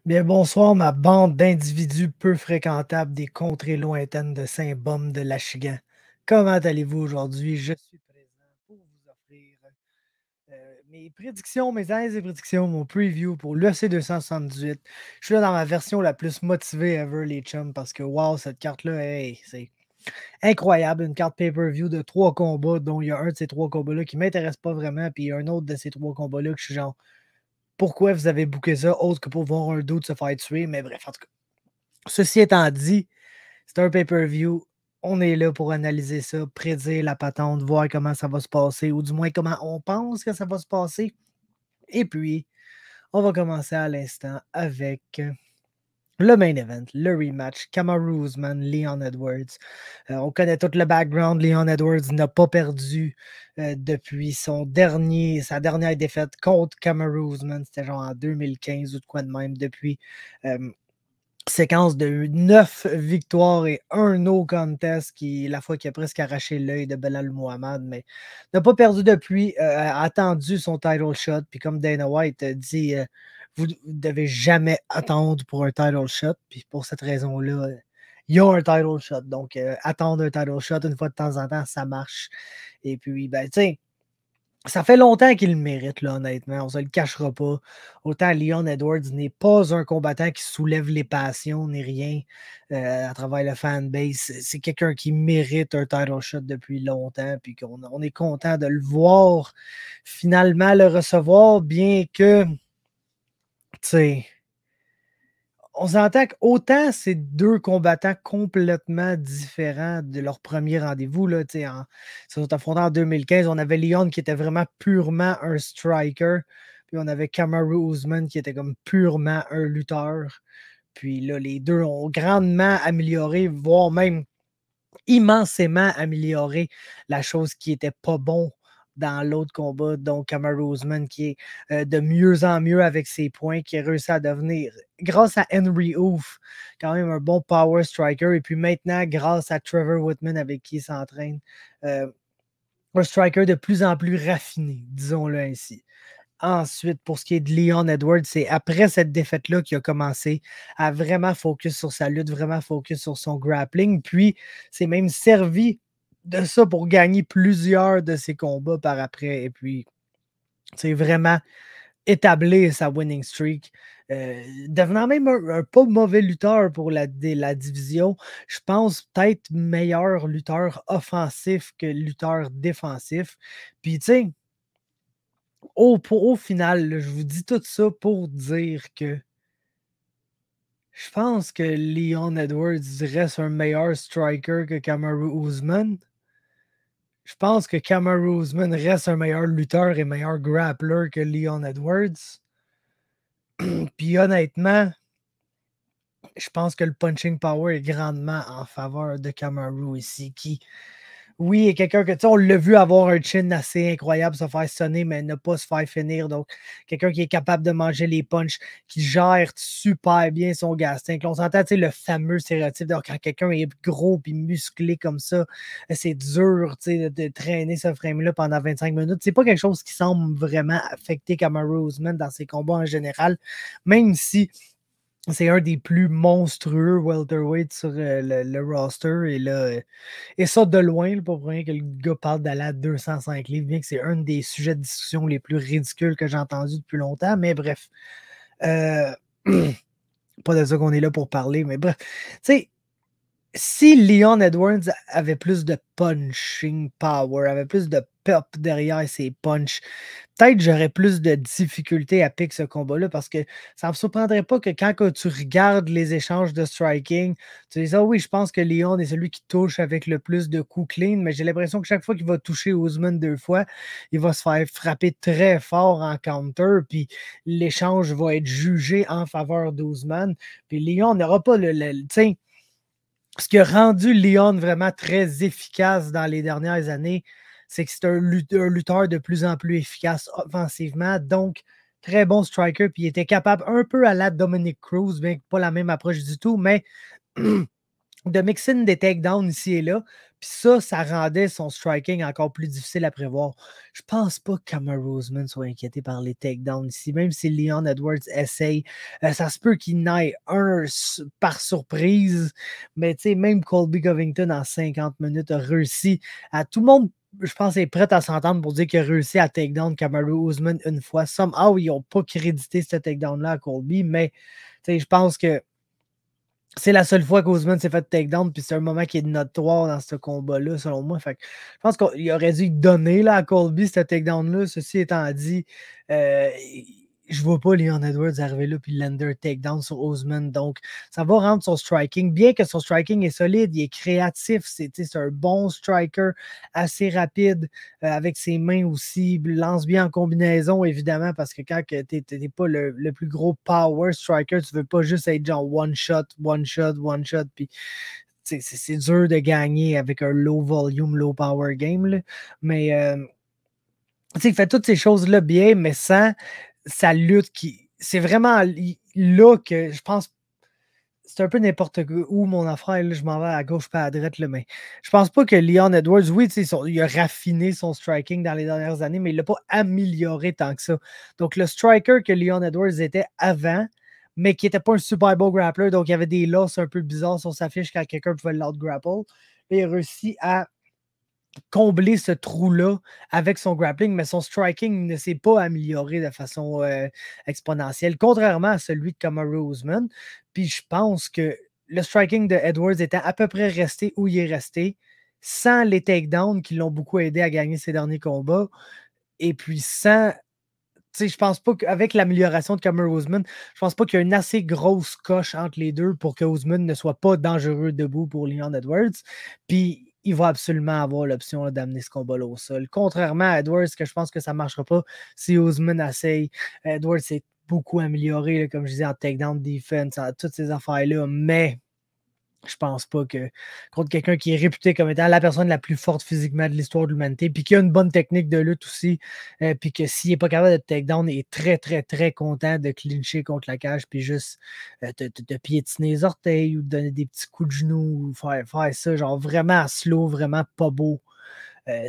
Bien, bonsoir, ma bande d'individus peu fréquentables des contrées lointaines de Saint-Baume de l'Achigan. Comment allez-vous aujourd'hui? Je suis présent pour vous offrir mes prédictions, mes analyses et prédictions, mon preview pour l'UFC 278. Je suis là dans ma version la plus motivée ever, les chums, parce que wow, cette carte-là, hey, c'est incroyable. Une carte pay-per-view de 3 combats, dont il y a un de ces 3 combats-là qui ne m'intéresse pas vraiment, puis il y a un autre de ces 3 combats-là que je suis genre pourquoi vous avez booké ça autre que pour voir un dude se faire tuer? Mais bref, en tout cas. Ceci étant dit, c'est un pay-per-view. On est là pour analyser ça, prédire la patente, voir comment ça va se passer, ou du moins comment on pense que ça va se passer. Et puis, on va commencer à l'instant avec le main event, le rematch, Kamaru Usman, Leon Edwards. On connaît tout le background. Leon Edwards n'a pas perdu depuis sa dernière défaite contre Kamaru Usman. C'était genre en 2015 ou de quoi de même. Depuis séquence de 9 victoires et un no contest, qui la fois qu'il a presque arraché l'œil de Belal Muhammad, mais n'a pas perdu depuis, a attendu son title shot, puis comme Dana White dit, vous ne devez jamais attendre pour un title shot, puis pour cette raison-là, il y a un title shot, donc attendre un title shot une fois de temps en temps, ça marche. Et puis, ben, tu sais, ça fait longtemps qu'il le mérite, là, honnêtement. On ne se le cachera pas. Autant Leon Edwards n'est pas un combattant qui soulève les passions ni rien à travers le fanbase. C'est quelqu'un qui mérite un title shot depuis longtemps. Puis on est content de le voir finalement le recevoir, bien que, tu sais, on s'entend qu'autant c'est 2 combattants complètement différents de leur premier rendez-vous. Là, ils se sont affrontés en 2015. On avait Leon qui était vraiment purement un striker. Puis on avait Kamaru Usman qui était comme purement un lutteur. Puis là, les deux ont grandement amélioré, voire même immensément amélioré la chose qui était pas bon dans l'autre combat, donc Kamaru Usman qui est de mieux en mieux avec ses points, qui a réussi à devenir, grâce à Henry Hoof, quand même un bon power striker, et puis maintenant, grâce à Trevor Whitman avec qui il s'entraîne, un striker de plus en plus raffiné, disons-le ainsi. Ensuite, pour ce qui est de Leon Edwards, c'est après cette défaite-là qu'il a commencé à vraiment focus sur sa lutte, vraiment focus sur son grappling. Puis, c'est même servi de ça pour gagner plusieurs de ses combats par après. Et puis, c'est vraiment établir sa winning streak. Devenant même un pas mauvais lutteur pour la division. Je pense peut-être meilleur lutteur offensif que lutteur défensif. Puis, tu sais, au final, là, je vous dis tout ça pour dire que je pense que Leon Edwards reste un meilleur striker que Kamaru Usman. Je pense que Kamaru Usman reste un meilleur lutteur et meilleur grappler que Leon Edwards. Puis honnêtement, je pense que le punching power est grandement en faveur de Kamaru ici, qui, oui, est quelqu'un que, tu sais, on l'a vu avoir un chin assez incroyable, se faire sonner, mais ne pas se faire finir. Donc, quelqu'un qui est capable de manger les punches, qui gère super bien son gas tank. On s'entend, tu sais, le fameux stéréotype, donc, quand quelqu'un est gros puis musclé comme ça, c'est dur, tu sais, de traîner ce frame-là pendant 25 minutes. C'est pas quelque chose qui semble vraiment affecter Kamaru Usman dans ses combats en général, même si c'est un des plus monstrueux welterweight sur le roster. Et là, et ça de loin, là, pas pour rien que le gars parle d'aller à 205 livres, bien que c'est un des sujets de discussion les plus ridicules que j'ai entendu depuis longtemps. Mais bref, euh, pas de ça qu'on est là pour parler, mais bref. Tu sais, si Leon Edwards avait plus de punching power, avait plus de pop derrière ses punches, peut-être j'aurais plus de difficultés à pick ce combat-là parce que ça ne me surprendrait pas que quand tu regardes les échanges de striking, tu dis ah oui, je pense que Leon est celui qui touche avec le plus de coups clean, mais j'ai l'impression que chaque fois qu'il va toucher Usman 2 fois, il va se faire frapper très fort en counter, puis l'échange va être jugé en faveur d'Usman. Puis Leon n'aura pas tu sais, ce qui a rendu Leon vraiment très efficace dans les dernières années, c'est que c'est un lutteur de plus en plus efficace offensivement. Donc, très bon striker. Puis il était capable, un peu à la Dominic Cruz, bien que pas la même approche du tout, mais de mixer des takedowns ici et là. Puis ça rendait son striking encore plus difficile à prévoir. Je pense pas que Kamaru Usman soit inquiété par les takedowns ici. Même si Leon Edwards essaye, ça se peut qu'il n'aille un par surprise. Mais tu sais, même Colby Covington en 50 minutes a réussi à tout le monde. Je pense est prêt à s'entendre pour dire qu'il a réussi à takedown Kamaru Usman une fois. Somehow, ils n'ont pas crédité ce takedown-là à Colby, mais je pense que c'est la seule fois qu'Ousmane s'est fait takedown, puis c'est un moment qui est notoire dans ce combat-là, selon moi. Fait que je pense qu'il aurait dû donner là, à Colby ce takedown-là. Ceci étant dit, je vois pas Leon Edwards arriver là puis lander takedown sur Ousmane. Donc, ça va rendre son striking. Bien que son striking est solide, il est créatif. C'est un bon striker, assez rapide, avec ses mains aussi. Il lance bien en combinaison, évidemment, parce que quand tu n'es pas le plus gros power striker, tu veux pas juste être genre one shot, one shot, one shot. Puis c'est dur de gagner avec un low volume, low power game. Là. Mais il fait toutes ces choses-là bien, mais sans sa lutte qui. C'est vraiment là que je pense. C'est un peu n'importe où mon affaire, là, je m'en vais à gauche, pas à droite, là, mais je pense pas que Leon Edwards, oui, il a raffiné son striking dans les dernières années, mais il l'a pas amélioré tant que ça. Donc, le striker que Leon Edwards était avant, mais qui n'était pas un super beau grappler, donc il y avait des losses un peu bizarres sur sa fiche quand quelqu'un pouvait l'out-grapple. Il a réussi à combler ce trou-là avec son grappling, mais son striking ne s'est pas amélioré de façon exponentielle, contrairement à celui de Kamaru Usman. Puis je pense que le striking de Edwards était à peu près resté où il est resté, sans les takedowns qui l'ont beaucoup aidé à gagner ses derniers combats, et puis sans. Je pense pas qu'avec l'amélioration de Kamaru Usman, je pense pas qu'il y a une assez grosse coche entre les deux pour que Usman ne soit pas dangereux debout pour Leon Edwards. Puis il va absolument avoir l'option d'amener ce combat-là au sol. Contrairement à Edwards, que je pense que ça ne marchera pas si Usman essaye. Edwards s'est beaucoup amélioré, là, comme je disais, en takedown defense, en toutes ces affaires-là, mais je pense pas que contre quelqu'un qui est réputé comme étant la personne la plus forte physiquement de l'histoire de l'humanité, puis qui a une bonne technique de lutte aussi, puis que s'il n'est pas capable de takedown, il est très, très, très content de clincher contre la cage, puis juste te piétiner les orteils ou te donner des petits coups de genoux, ou faire ça, genre vraiment à slow, vraiment pas beau.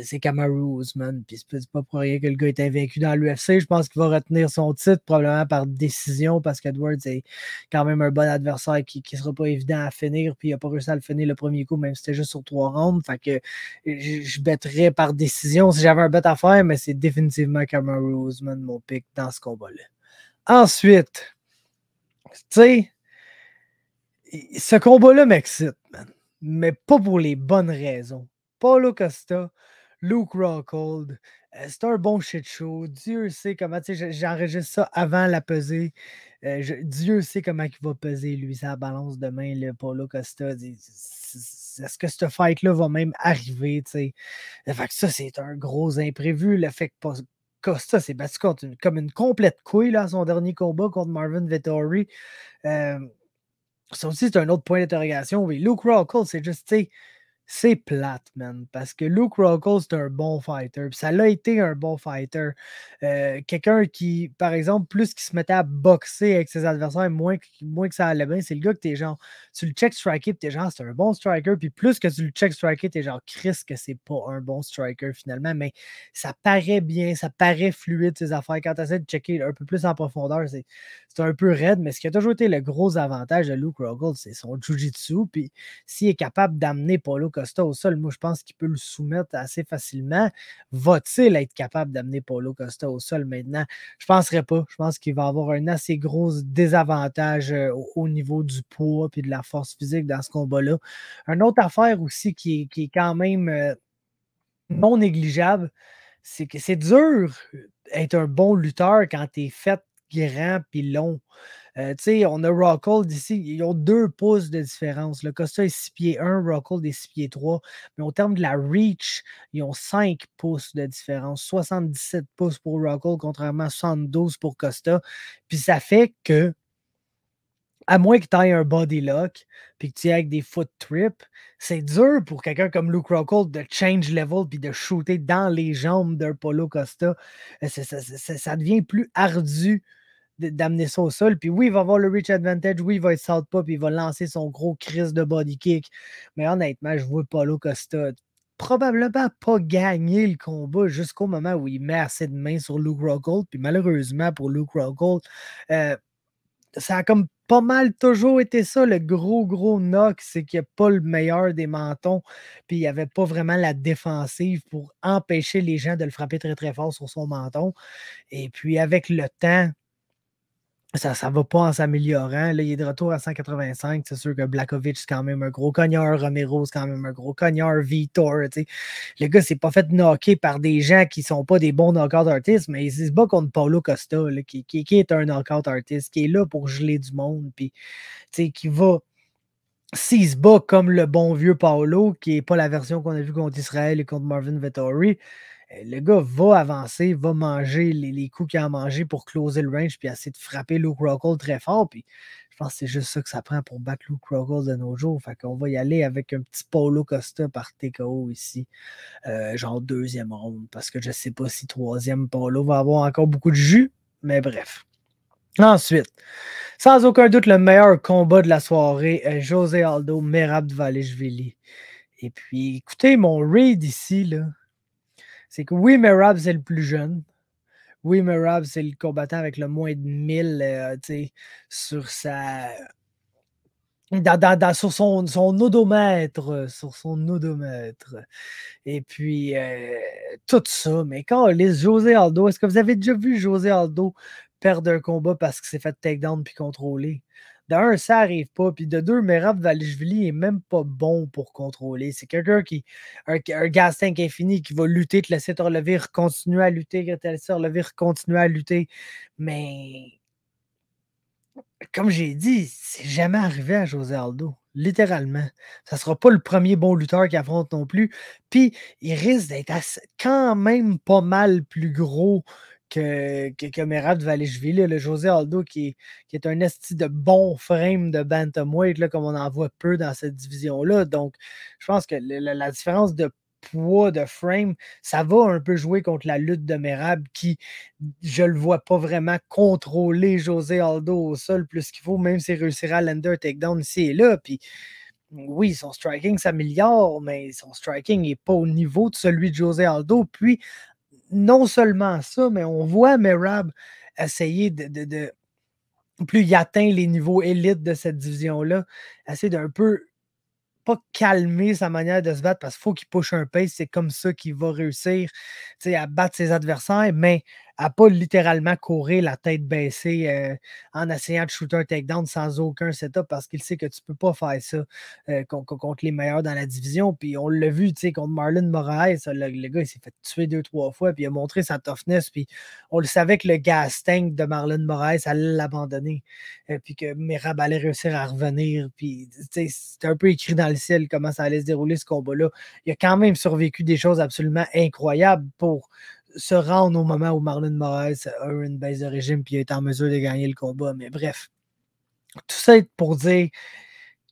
C'est Kamaru Usman, puis c'est pas pour rien que le gars est invaincu dans l'UFC. Je pense qu'il va retenir son titre, probablement par décision, parce qu'Edwards est quand même un bon adversaire qui sera pas évident à finir, puis il n'a pas réussi à le finir le premier coup, même si c'était juste sur 3 rounds. Fait que je betterais par décision si j'avais un bet à faire, mais c'est définitivement Kamaru Usman, mon pick dans ce combat-là. Ensuite, tu sais, ce combat-là m'excite, man, mais pas pour les bonnes raisons. Paulo Costa, Luke Rockhold, c'est un bon shit show. Dieu sait comment, tu sais, j'enregistre ça avant la pesée. Dieu sait comment il va peser, lui, sa balance demain, le Paulo Costa. Est-ce que ce fight-là va même arriver, tu sais? Fait que ça, c'est un gros imprévu. Le fait que Costa s'est battu comme une complète couille là, à son dernier combat contre Marvin Vettori. Ça aussi, c'est un autre point d'interrogation. Oui, Luke Rockhold, c'est juste, tu sais, c'est plate, man. Parce que Luke Rockhold, c'est un bon fighter. Puis ça l'a été un bon fighter. Quelqu'un qui, par exemple, plus qui se mettait à boxer avec ses adversaires, moins que ça allait bien, c'est le gars que t'es genre, tu le check striker, puis t'es genre, c'est un bon striker. Puis plus que tu le check striker, t'es genre, Chris, que c'est pas un bon striker finalement. Mais ça paraît bien, ça paraît fluide, ces affaires. Quand tu essaies de checker un peu plus en profondeur, c'est un peu raide. Mais ce qui a toujours été le gros avantage de Luke Rockhold, c'est son jujitsu. Puis s'il est capable d'amener Paulo Costa au sol, moi, je pense qu'il peut le soumettre assez facilement. Va-t-il être capable d'amener Paulo Costa au sol maintenant? Je ne penserais pas. Je pense qu'il va avoir un assez gros désavantage au niveau du poids et de la force physique dans ce combat-là. Une autre affaire aussi qui est quand même non négligeable, c'est que c'est dur d'être un bon lutteur quand tu es fait grand et long. Tu sais, on a Rockhold ici, ils ont 2 pouces de différence. Le Costa est 6 pieds 1, Rockhold est 6 pieds 3. Mais au terme de la reach, ils ont 5 pouces de différence. 77 pouces pour Rockhold, contrairement à 72 pour Costa. Puis ça fait que, à moins que tu aies un body lock puis que tu aies avec des foot trips, c'est dur pour quelqu'un comme Luke Rockhold de change level puis de shooter dans les jambes d'un Paulo Costa. Ça devient plus ardu d'amener ça au sol. Puis oui, il va avoir le reach advantage. Oui, il va être southpaw puis il va lancer son gros crise de body kick. Mais honnêtement, je vois Paulo Costa probablement pas gagner le combat jusqu'au moment où il met assez de mains sur Luke Rockhold. Puis malheureusement pour Luke Rockhold, ça a comme pas mal toujours été ça, le gros knock, c'est qu'il n'y a pas le meilleur des mentons, puis il n'y avait pas vraiment la défensive pour empêcher les gens de le frapper très, très fort sur son menton. Et puis avec le temps, ça va pas en s'améliorant. Là, il est de retour à 185. C'est sûr que Blachowicz, c'est quand même un gros cogneur. Romero, c'est quand même un gros cogneur. Vitor, tu sais. Le gars s'est pas fait knocker par des gens qui sont pas des bons knockout artists, mais il se bat contre Paulo Costa, là, qui est un knockout artist, qui est là pour geler du monde, puis tu sais, qui va. S'il se bat comme le bon vieux Paulo, qui n'est pas la version qu'on a vue contre Israël et contre Marvin Vettori, le gars va avancer, va manger les coups qu'il a mangés pour closer le range puis essayer de frapper Luke Rockhold très fort. Puis je pense que c'est juste ça que ça prend pour battre Luke Rockhold de nos jours. Fait qu'on va y aller avec un petit Paulo Costa par TKO ici, genre deuxième round, parce que je ne sais pas si troisième Paulo va avoir encore beaucoup de jus, mais bref. Ensuite, sans aucun doute, le meilleur combat de la soirée, José Aldo, Merab Dvalishvili. Et puis, écoutez, mon raid ici, là, c'est que oui, Merab, c'est le plus jeune. Oui, Merab, c'est le combattant avec le moins de 1000 sur sa. Sur son odomètre. Sur son odomètre. Et puis, tout ça. Mais quand José Aldo, est-ce que vous avez déjà vu José Aldo perdre un combat parce qu'il s'est fait takedown puis contrôler? De un, ça n'arrive pas. Puis de deux, Merab Dvalishvili est même pas bon pour contrôler. C'est quelqu'un qui. Un gas tank infini qui va lutter, te laisser te relever, continuer à lutter, te laisser te relever, continuer à lutter. Mais comme j'ai dit, c'est jamais arrivé à José Aldo. Littéralement. Ça ne sera pas le premier bon lutteur qu'il affronte non plus. Puis, il risque d'être quand même pas mal plus gros que Merab Dvalishvili, le José Aldo qui est un esti de bon frame de bantamweight, là, comme on en voit peu dans cette division-là. Donc, je pense que la différence de poids, de frame, ça va un peu jouer contre la lutte de Merab qui, je le vois pas vraiment contrôler José Aldo au sol plus qu'il faut, même s'il réussira à lander un takedown ici et là. Puis oui, son striking s'améliore, mais son striking n'est pas au niveau de celui de José Aldo. Puis non seulement ça, mais on voit Merab essayer de plus il atteint les niveaux élites de cette division-là, essayer d'un peu pas calmer sa manière de se battre parce qu'il faut qu'il push un pace. C'est comme ça qu'il va réussir à battre ses adversaires, mais à pas littéralement courir la tête baissée en essayant de shooter un takedown sans aucun setup parce qu'il sait que tu peux pas faire ça contre les meilleurs dans la division. Puis on l'a vu contre Marlon Moraes, le gars il s'est fait tuer 2-3 fois, puis il a montré sa toughness. Puis on le savait que le gas tank de Marlon Moraes allait l'abandonner. Puis que Merab allait réussir à revenir. Puis c'était un peu écrit dans le ciel comment ça allait se dérouler ce combat-là. Il a quand même survécu des choses absolument incroyables pour se rendre au moment où Marlon Moraes a eu une baisse de régime puis est en mesure de gagner le combat. Mais bref, tout ça pour dire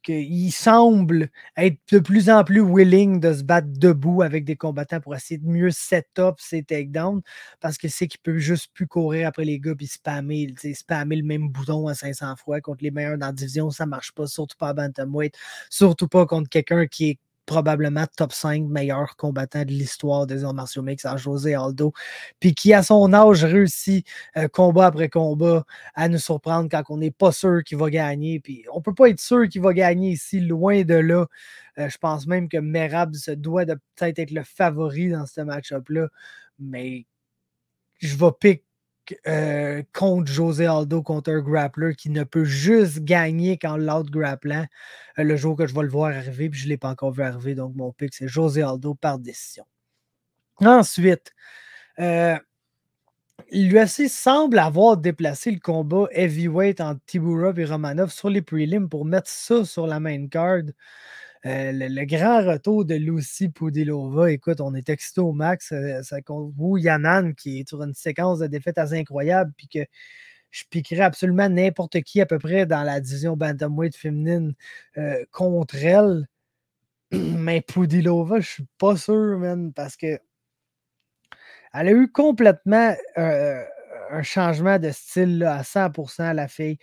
qu'il semble être de plus en plus willing de se battre debout avec des combattants pour essayer de mieux set-up ses takedowns parce qu'il sait qu'il peut juste plus courir après les gars puis spammer le même bouton à 500 fois contre les meilleurs dans la division. Ça marche pas, surtout pas à bantamweight, surtout pas contre quelqu'un qui est probablement top 5 meilleur combattant de l'histoire des arts martiaux mixtes en José Aldo, puis qui à son âge réussit combat après combat à nous surprendre quand on n'est pas sûr qu'il va gagner, puis on peut pas être sûr qu'il va gagner ici, loin de là. Je pense même que Merab se doit de peut-être être le favori dans ce match-up-là, mais je vais pick contre José Aldo, contre un grappler qui ne peut juste gagner quand l'autre grapplant le jour que je vais le voir arriver, puis je ne l'ai pas encore vu arriver, donc mon pick, c'est José Aldo par décision. Ensuite, l'UFC semble avoir déplacé le combat heavyweight entre Tibura et Romanov sur les prelims pour mettre ça sur la main card. Le grand retour de Lucy Pudilova, écoute, on est excité au max. Ça contre Wu Yanan qui est sur une séquence de défaites assez incroyable, puis que je piquerais absolument n'importe qui à peu près dans la division bantamweight féminine contre elle. Mais Pudilova, je suis pas sûr, man, parce que elle a eu complètement un changement de style là, à 100%, la fille.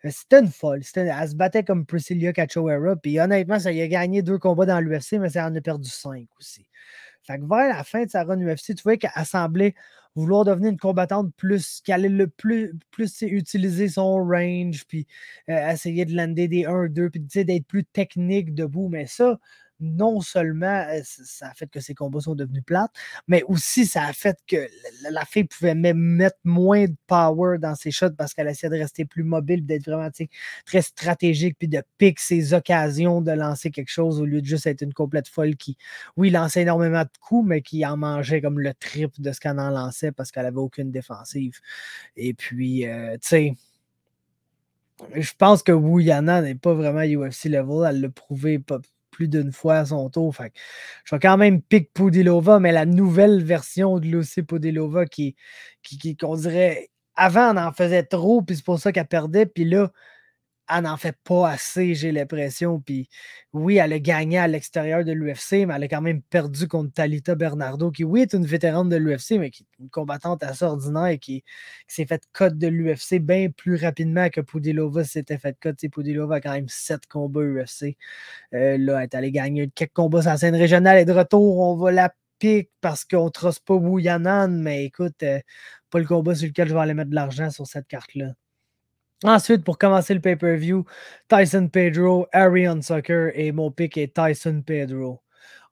C'était une folle. Elle se battait comme Priscilla Cachoeira. Puis honnêtement, ça y a gagné 2 combats dans l'UFC, mais ça en a perdu 5 aussi. Fait que vers la fin de sa run UFC, tu vois qu'elle semblait vouloir devenir une combattante plus, qu'elle allait le plus utiliser son range, puis essayer de lander des 1-2, puis d'être plus technique debout. Mais ça, non seulement ça a fait que ses combats sont devenus plates, mais aussi ça a fait que la fille pouvait même mettre moins de power dans ses shots parce qu'elle essayait de rester plus mobile, d'être vraiment très stratégique, puis de piquer ses occasions de lancer quelque chose au lieu de juste être une complète folle qui, oui, lançait énormément de coups, mais qui en mangeait comme le triple de ce qu'elle en lançait parce qu'elle n'avait aucune défensive. Et puis, tu sais, je pense que Wu Yana n'est pas vraiment UFC level. Elle l'a prouvé pas plus d'une fois à son tour. Fait que je vais quand même pick Pudilova, mais la nouvelle version de Lucy Pudilova qu'on dirait, avant, on en faisait trop, puis c'est pour ça qu'elle perdait. Puis là, elle n'en fait pas assez, j'ai l'impression. Puis oui, elle a gagné à l'extérieur de l'UFC, mais elle a quand même perdu contre Talita Bernardo, qui, oui, est une vétérane de l'UFC, mais qui est une combattante assez ordinaire et qui s'est fait cut de l'UFC bien plus rapidement que Pudilova s'était fait cut. Pudilova a quand même 7 combats UFC. Là, elle est allée gagner quelques combats sur la scène régionale et de retour, on va la pique parce qu'on ne trosse pas Wu Yanan, mais écoute, pas le combat sur lequel je vais aller mettre de l'argent sur cette carte-là. Ensuite, pour commencer le pay-per-view, Tyson Pedro, Arion Sucker et mon pick est Tyson Pedro.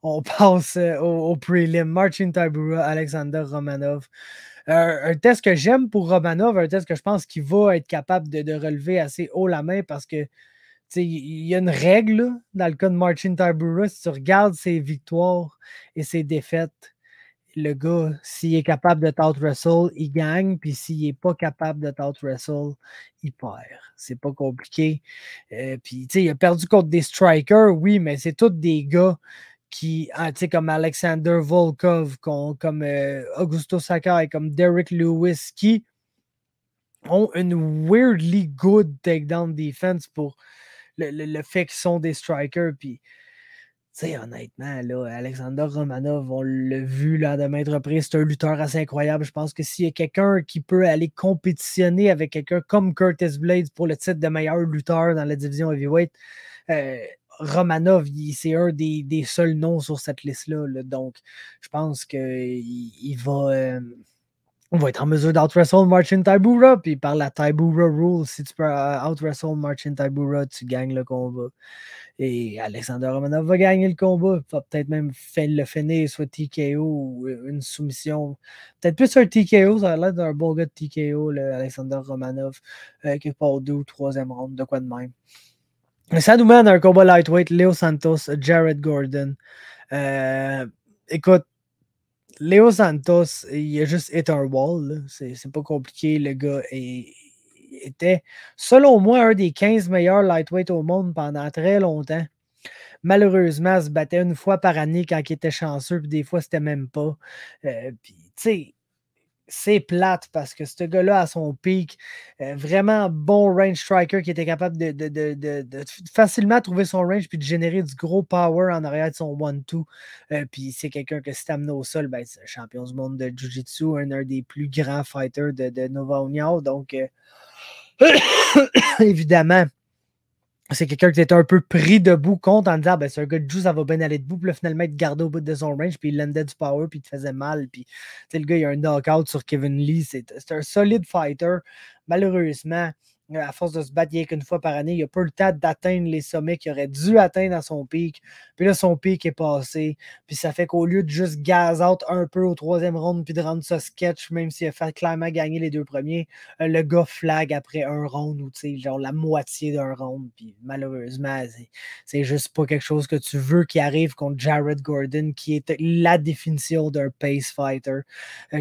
On passe au prelim. Marcin Tybura, Alexander Romanov. Un test que j'aime pour Romanov, un test que je pense qu'il va être capable de relever assez haut la main parce que il y a une règle là, dans le cas de Marcin Tybura. Si tu regardes ses victoires et ses défaites, le gars, s'il est capable de t'out-wrestle, il gagne. Puis s'il n'est pas capable de t'out-wrestle, il perd. C'est pas compliqué. Puis, il a perdu contre des strikers, oui, mais c'est tous des gars qui, comme Alexander Volkov, comme Augusto Sakai, comme Derek Lewis, qui ont une weirdly good takedown defense pour le fait qu'ils sont des strikers. Puis, honnêtement, là, Alexander Romanov, on l'a vu là, de maintes reprises, c'est un lutteur assez incroyable. Je pense que s'il y a quelqu'un qui peut aller compétitionner avec quelqu'un comme Curtis Blades pour le titre de meilleur lutteur dans la division heavyweight, Romanov, c'est un des seuls noms sur cette liste-là. Là. Donc, je pense qu'il va... on va être en mesure d'out-wrestle Marcin Tybura, puis par la Tybura Rule, si tu peux out-wrestle Marcin Tybura, tu gagnes le combat. Et Alexander Romanov va gagner le combat. Va peut-être même le finir, soit TKO ou une soumission. Peut-être plus un TKO, ça a l'air d'un bon gars de TKO, Alexander Romanov, qui part au 2 ou 3e round, de quoi de même. Ça nous mène à un combat lightweight, Leo Santos, Jared Gordon. Écoute, Leo Santos, il a juste hit un wall. C'est pas compliqué. Le gars était, selon moi, un des 15 meilleurs lightweight au monde pendant très longtemps. Malheureusement, il se battait une fois par année quand il était chanceux, puis des fois, c'était même pas. Puis, tu sais, c'est plate parce que ce gars-là, à son pic, vraiment bon range striker qui était capable de facilement trouver son range puis de générer du gros power en arrière de son 1-2. Puis c'est quelqu'un que si t'amenes au sol, ben, c'est un champion du monde de Jiu-Jitsu, un des plus grands fighters de Nova União. Donc, évidemment, c'est quelqu'un qui était un peu pris debout contre en disant ben, c'est un gars de Jiu, ça va bien aller debout. Puis là, finalement, il te gardait au bout de son range, puis il landait du power, puis il te faisait mal. Puis le gars, il a un knockout sur Kevin Lee. C'est un solide fighter. Malheureusement, à force de se battre rien qu'une fois par année, il n'a pas eu le temps d'atteindre les sommets qu'il aurait dû atteindre à son pic. Puis là, son pic est passé. Puis ça fait qu'au lieu de juste gaz out un peu au 3e round puis de rendre ça sketch, même s'il a fait clairement gagner les 2 premiers, le gars flag après un round ou genre la moitié d'un round. Puis malheureusement, c'est juste pas quelque chose que tu veux qui arrive contre Jared Gordon, qui est la définition d'un pace fighter,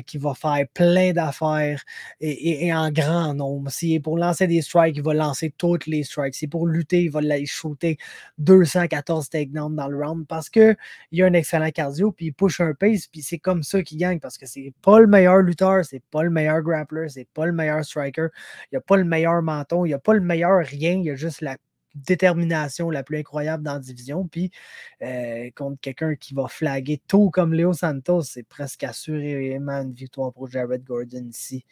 qui va faire plein d'affaires et en grand nombre. S'il est pour lancer des strikes, il va lancer toutes les strikes. Si pour lutter, il va les shooter 214 takedowns dans le round parce qu'il a un excellent cardio, puis il push un pace, puis c'est comme ça qu'il gagne parce que c'est pas le meilleur lutteur, c'est pas le meilleur grappler, c'est pas le meilleur striker, il a pas le meilleur menton, il a pas le meilleur rien, il a juste détermination la plus incroyable dans la division. Puis contre quelqu'un qui va flaguer tôt comme Leo Santos, c'est presque assurément une victoire pour Jared Gordon ici,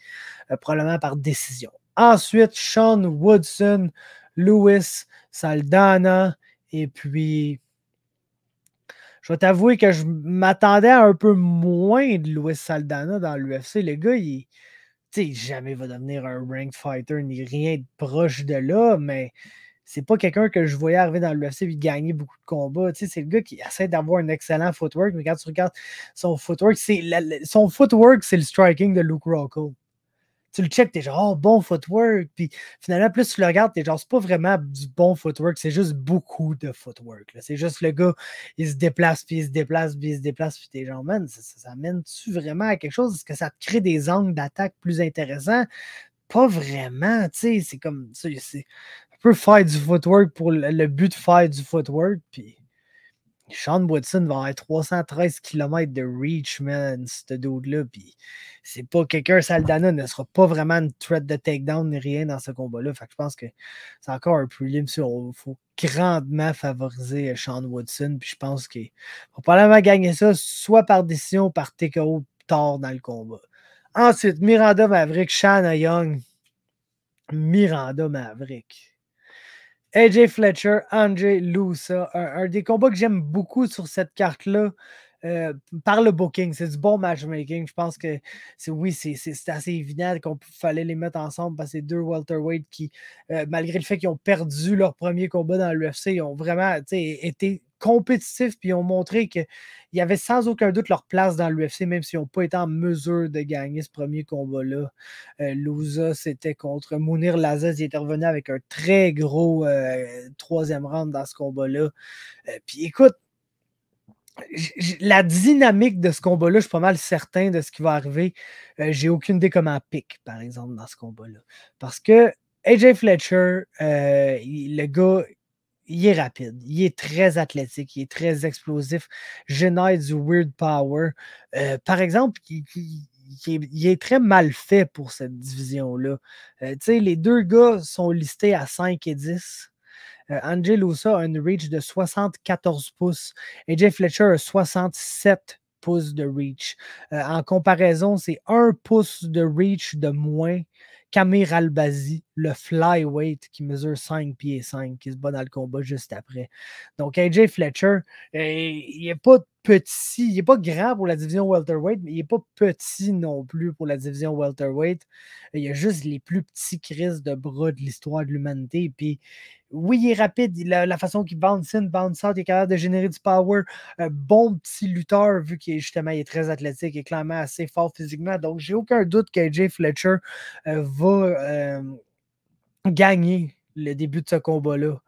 probablement par décision. Ensuite, Sean Woodson, Louis Saldana, et puis je vais t'avouer que je m'attendais à un peu moins de Louis Saldana dans l'UFC. Le gars, il jamais va devenir un ranked fighter ni rien de proche de là, mais c'est pas quelqu'un que je voyais arriver dans l'UFC et gagner beaucoup de combats. C'est le gars qui essaie d'avoir un excellent footwork, mais quand tu regardes son footwork, c'est le striking de Luke Rockhold. Tu le check, t'es genre, oh, bon footwork. Puis finalement, plus tu le regardes, t'es genre, c'est pas vraiment du bon footwork, c'est juste beaucoup de footwork. C'est juste le gars, il se déplace, puis il se déplace, puis il se déplace, puis t'es genre, man, ça mène-tu vraiment à quelque chose? Est-ce que ça te crée des angles d'attaque plus intéressants? Pas vraiment, tu sais, c'est comme ça. C'est un peu faire du footwork pour le but de faire du footwork, puis Sean Woodson va avoir 313 km de reach, man, ce dude-là. Puis c'est pas quelqu'un, Saldana ne sera pas vraiment une threat de takedown ni rien dans ce combat-là. Fait que je pense que c'est encore un prelim. Il faut grandement favoriser Sean Woodson. Puis je pense qu'il va probablement gagner ça soit par décision ou par TKO tard dans le combat. Ensuite, Miranda Maverick, Shanna Young. Miranda Maverick. AJ Fletcher, Andre Lousa, un des combats que j'aime beaucoup sur cette carte-là, par le booking. C'est du bon matchmaking. Je pense que c'est assez évident qu'il fallait les mettre ensemble parce que c'est deux welterweights qui, malgré le fait qu'ils ont perdu leur premier combat dans l'UFC, ils ont vraiment été compétitifs puis ils ont montré qu'il y avait sans aucun doute leur place dans l'UFC, même s'ils n'ont pas été en mesure de gagner ce premier combat-là. Lousa, c'était contre Mounir Lazzez. Il était revenu avec un très gros troisième round dans ce combat-là. Puis écoute, la dynamique de ce combat-là, je suis pas mal certain de ce qui va arriver. J'ai aucune idée comment pick, par exemple, dans ce combat-là. Parce que AJ Fletcher, le gars, il est rapide, il est très athlétique, il est très explosif, génère du weird power. Par exemple, il est très mal fait pour cette division-là. Les deux gars sont listés à 5 et 10. Andre Lousa a une reach de 74 pouces. AJ Fletcher a 67 pouces de reach. En comparaison, c'est 1 pouce de reach de moins qu'Amir Albazi, le flyweight qui mesure 5 pieds 5, qui se bat dans le combat juste après. Donc AJ Fletcher, il n'est pas petit, il n'est pas grand pour la division welterweight, mais il n'est pas petit non plus pour la division welterweight. Il y a juste les plus petits crises de bras de l'histoire de l'humanité. Puis oui, il est rapide. La façon qu'il bounce in, bounce out, il est capable de générer du power. Bon petit lutteur, vu qu'il est justement il est très athlétique et clairement assez fort physiquement. Donc, j'ai aucun doute qu'AJ Fletcher va gagner le début de ce combat-là.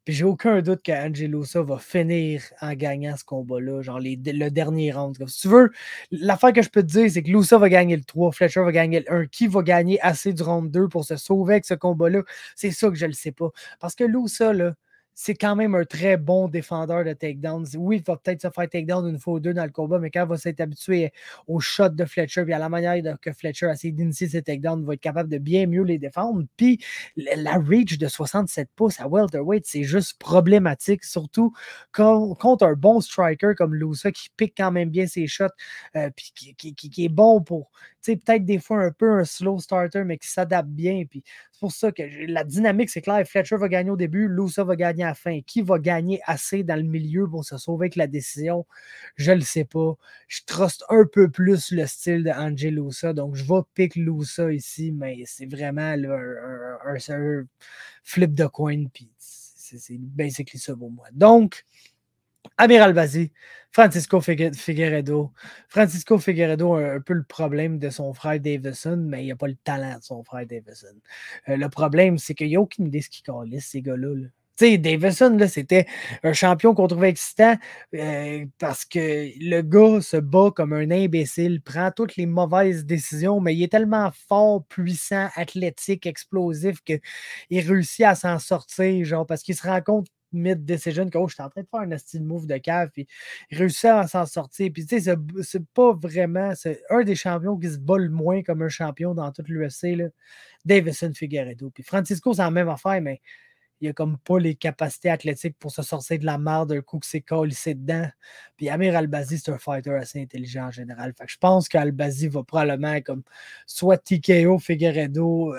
Puis j'ai aucun doute qu'Angelosa va finir en gagnant ce combat-là, genre le dernier round. Si tu veux, l'affaire que je peux te dire, c'est que Lousa va gagner le 3, Fletcher va gagner le 1. Qui va gagner assez du round 2 pour se sauver avec ce combat-là? C'est ça que je ne le sais pas. Parce que Lousa, là, c'est quand même un très bon défendeur de takedowns. Oui, il va peut-être se faire takedown une fois ou deux dans le combat, mais quand il va s'être habitué aux shots de Fletcher et à la manière que Fletcher essaie d'initier ses takedowns, il va être capable de bien mieux les défendre. Puis la reach de 67 pouces à welterweight, c'est juste problématique, surtout contre un bon striker comme Lousa qui pique quand même bien ses shots, puis qui est bon pour peut-être des fois un peu un slow starter, mais qui s'adapte bien. Puis c'est pour ça que la dynamique, c'est clair. Fletcher va gagner au début, Lousa va gagner à la fin. Qui va gagner assez dans le milieu pour se sauver avec la décision? Je ne le sais pas. Je truste un peu plus le style de Andre Lousa, donc je vais pick Lousa ici, mais c'est vraiment là, un flip de coin, puis c'est basically ça pour moi. Donc, Amir Albazi, Francisco Figueiredo. Francisco Figueiredo a un peu le problème de son frère Davison, mais il n'a pas le talent de son frère Davison. Le problème, c'est qu'il n'y a aucune idée de ce qu'ils calissent, ces gars-là. Tu sais, Davison, là, c'était un champion qu'on trouvait excitant parce que le gars se bat comme un imbécile, prend toutes les mauvaises décisions, mais il est tellement fort, puissant, athlétique, explosif qu'il réussit à s'en sortir, genre, parce qu'il se rend compte mid-decision que je suis en train de faire un style move de cave, puis il réussit à s'en sortir. Puis tu sais, c'est pas vraiment. C'est un des champions qui se bat le moins comme un champion dans toute l'UFC, Davison Figueiredo. Puis Francisco, c'est la même affaire, mais il a comme pas les capacités athlétiques pour se sortir de la merde d'un coup que c'est collé dedans. Puis Amir Albazi, c'est un fighter assez intelligent en général. Fait que je pense qu'Albazi va probablement comme soit TKO Figueredo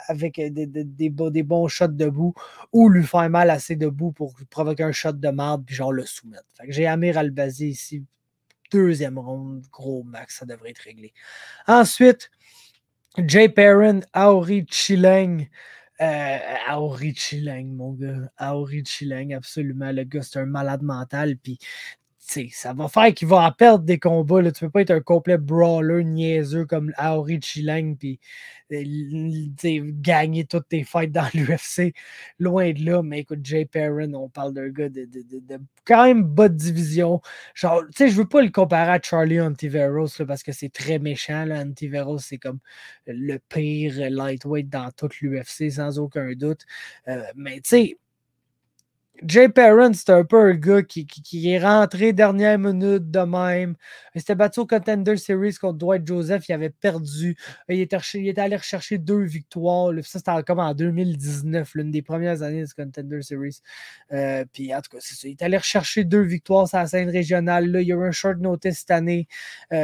avec des bons shots debout ou lui faire mal assez debout pour provoquer un shot de merde puis genre le soumettre. Fait que j'ai Amir Albazi ici, deuxième ronde, gros max, ça devrait être réglé. Ensuite, Jay Perrin, Aori Chileng. Aori Chileng, mon gars. Aori Chileng, absolument. Le gars, c'est un malade mental. Puis, ça va faire qu'il va en perdre des combats. Là. Tu peux pas être un complet brawler niaiseux comme Aori Chileng puis gagner toutes tes fights dans l'UFC. Loin de là, mais écoute, Jay Perrin, on parle d'un gars de quand même bas de division. Genre, tu sais, je veux pas le comparer à Charlie Ontiveros là, parce que c'est très méchant. Là. Ontiveros, c'est comme le pire lightweight dans toute l'UFC, sans aucun doute. Mais tu sais, Jay Perrin, c'est un peu un gars qui est rentré dernière minute de même. Il s'était battu au Contender Series contre Dwight Joseph. Il avait perdu. Il était allé rechercher 2 victoires. Ça, c'était comme en 2019, l'une des premières années du Contender Series. Puis, en tout cas, c'est ça. Il est allé rechercher 2 victoires sur la scène régionale. Là, il y a eu un short notice cette année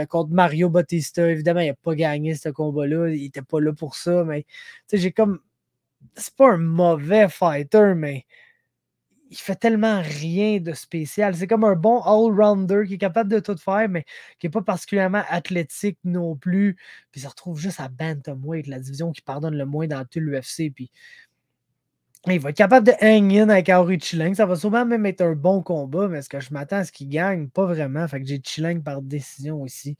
contre Mario Bautista. Évidemment, il n'a pas gagné ce combat-là. Il n'était pas là pour ça. Mais, tu sais, j'ai comme. C'est pas un mauvais fighter, mais il fait tellement rien de spécial. C'est comme un bon all-rounder qui est capable de tout faire, mais qui n'est pas particulièrement athlétique non plus. Puis il se retrouve juste à Bantamweight, la division qui pardonne le moins dans tout l'UFC. Puis il va être capable de hang in avec Aori Chileng. Ça va sûrement même être un bon combat, mais est-ce que je m'attends à ce qu'il gagne? Pas vraiment. Fait que j'ai Chileng par décision aussi.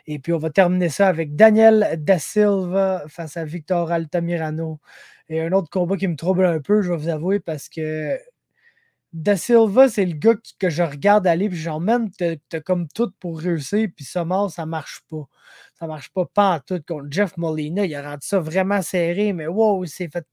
Et puis on va terminer ça avec Daniel Da Silva face à Victor Altamirano. Et un autre combat qui me trouble un peu, je vais vous avouer, parce que Da Silva, c'est le gars que je regarde aller, puis genre, man, t'as comme tout pour réussir, puis ça marche pas. Ça marche pas en tout contre Jeff Molina. Il a rendu ça vraiment serré, mais wow, il s'est fait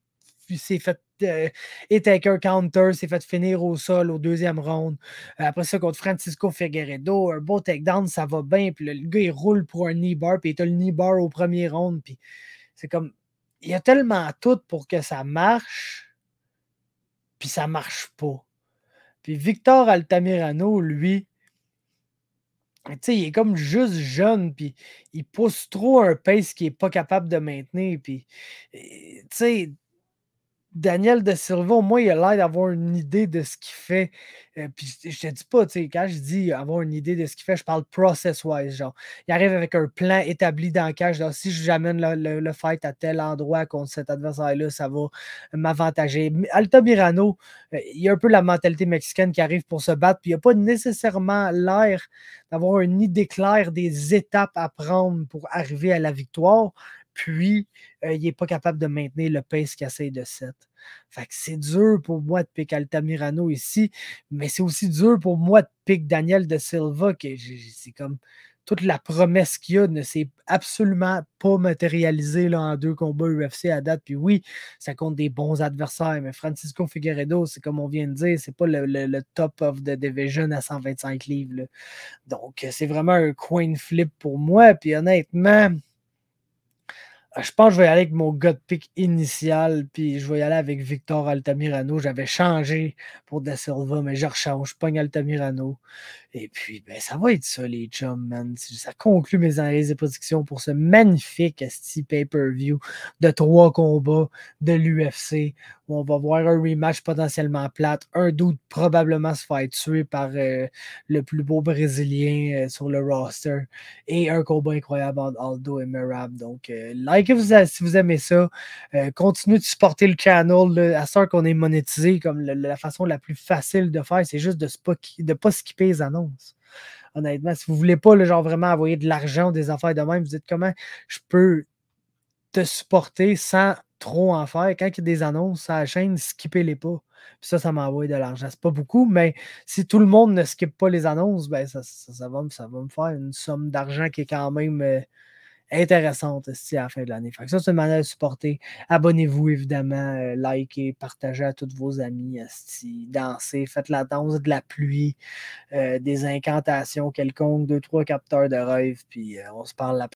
hit avec un counter, s'est fait finir au sol au deuxième round. Après ça, contre Francisco Figueredo, un beau takedown, ça va bien, puis le gars, il roule pour un knee bar, puis il a le knee bar au premier round, puis c'est comme, il y a tellement tout pour que ça marche, puis ça marche pas. Puis Victor Altamirano, lui, tu sais, il est comme juste jeune, puis il pousse trop un pace qu'il n'est pas capable de maintenir. Puis, tu sais, Daniel De Silva, au moins, il a l'air d'avoir une idée de ce qu'il fait. Puis je te dis pas, tu sais, quand je dis avoir une idée de ce qu'il fait, je parle process-wise. Genre, il arrive avec un plan établi dans le cage. Genre, si j'amène le fight à tel endroit contre cet adversaire-là, ça va m'avantager. Altamirano, il y a un peu la mentalité mexicaine qui arrive pour se battre, puis il n'a pas nécessairement l'air d'avoir une idée claire des étapes à prendre pour arriver à la victoire. Puis, il n'est pas capable de maintenir le pace qu'il essaie de set. Fait que c'est dur pour moi de pick Altamirano ici, mais c'est aussi dur pour moi de pick Daniel De Silva, que c'est comme toute la promesse qu'il y a ne s'est absolument pas matérialisée là, en 2 combats UFC à date. Puis oui, ça compte des bons adversaires, mais Francisco Figueredo, c'est comme on vient de dire, c'est pas le top of the division à 125 livres. Là. Donc, c'est vraiment un coin flip pour moi. Puis honnêtement, je pense que je vais y aller avec mon gut pick initial, puis je vais y aller avec Victor Altamirano. J'avais changé pour Da Silva, mais je rechange, je pogne Altamirano. Et puis, ben, ça va être ça, les chums, man. Ça conclut mes analyses et prédictions pour ce magnifique pay-per-view de 3 combats de l'UFC, où on va voir un rematch potentiellement plate, un doute probablement se faire tuer par le plus beau Brésilien sur le roster, et un combat incroyable entre Aldo et Merab. Donc, likez si vous aimez ça. Continuez de supporter le channel. Là, à ce qu'on est monétisé, comme la façon la plus facile de faire, c'est juste de ne pas skipper les annonces. Honnêtement, si vous ne voulez pas le genre vraiment envoyer de l'argent ou des affaires de même, vous dites comment je peux te supporter sans trop en faire. Quand il y a des annonces sur la chaîne, skippez-les pas. Puis ça m'envoie de l'argent. C'est pas beaucoup, mais si tout le monde ne skippe pas les annonces, ben ça va me faire une somme d'argent qui est quand même intéressante à la fin de l'année. Fait que ça, c'est une manière de supporter. Abonnez-vous, évidemment. Likez, partagez à tous vos amis. Dansez, faites la danse de la pluie, des incantations quelconques, 2, 3 capteurs de rêve. Puis on se parle la